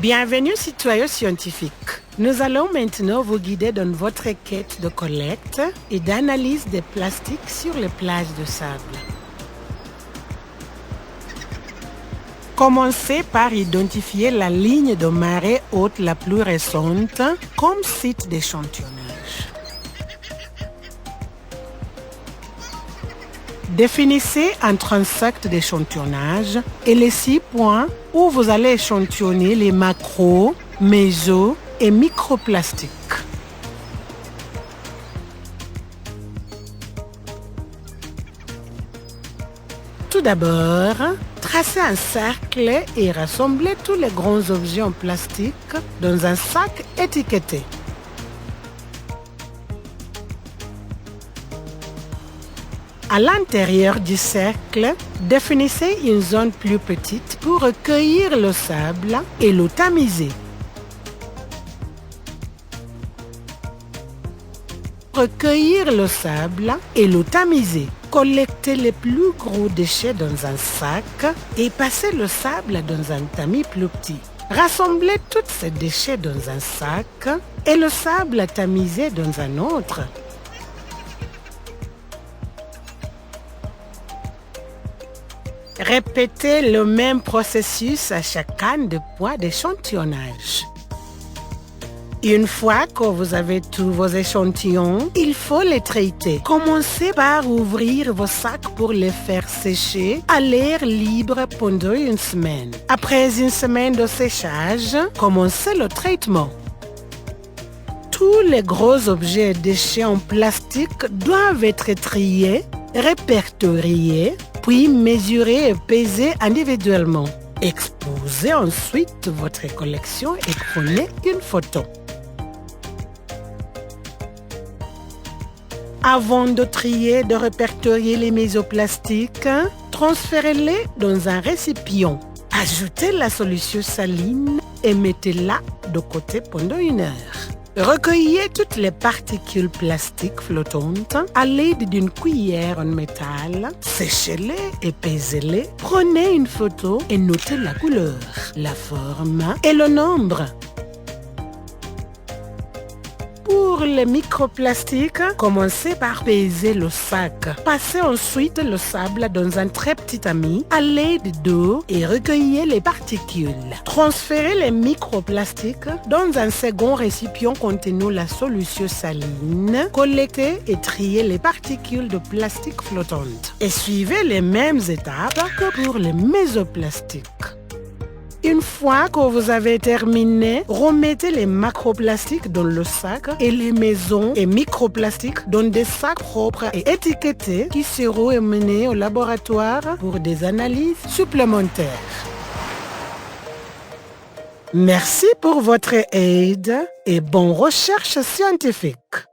Bienvenue citoyens scientifiques. Nous allons maintenant vous guider dans votre quête de collecte et d'analyse des plastiques sur les plages de sable. Commencez par identifier la ligne de marée haute la plus récente comme site d'échantillonnage. Définissez un transect d'échantillonnage et les 6 points où vous allez échantillonner les macro, méso et microplastiques. Tout d'abord, tracez un cercle et rassemblez tous les grands objets en plastique dans un sac étiqueté. À l'intérieur du cercle, définissez une zone plus petite pour recueillir le sable et le tamiser. Recueillir le sable et le tamiser. Collectez les plus gros déchets dans un sac et passez le sable dans un tamis plus petit. Rassemblez tous ces déchets dans un sac et le sable tamisé dans un autre. Répétez le même processus à chacun des points d'échantillonnage. Une fois que vous avez tous vos échantillons, il faut les traiter. Commencez par ouvrir vos sacs pour les faire sécher à l'air libre pendant une semaine. Après une semaine de séchage, commencez le traitement. Tous les gros objets et déchets en plastique doivent être triés, répertoriés, puis mesurés et pesés individuellement. Exposez ensuite votre collection et prenez une photo. Avant de trier, de répertorier les mésoplastiques, transférez-les dans un récipient. Ajoutez la solution saline et mettez-la de côté pendant 1 heure. Recueillez toutes les particules plastiques flottantes à l'aide d'une cuillère en métal. Séchez-les et pesez-les. Prenez une photo et notez la couleur, la forme et le nombre. Pour les microplastiques, commencez par peser le sac. Passez ensuite le sable dans un très petit tamis à l'aide d'eau et recueillez les particules. Transférez les microplastiques dans un second récipient contenant la solution saline. Collectez et triez les particules de plastique flottantes. Et suivez les mêmes étapes que pour les mésoplastiques. Une fois que vous avez terminé, remettez les macroplastiques dans le sac et les mésos et microplastiques dans des sacs propres et étiquetés qui seront emmenés au laboratoire pour des analyses supplémentaires. Merci pour votre aide et bonne recherche scientifique.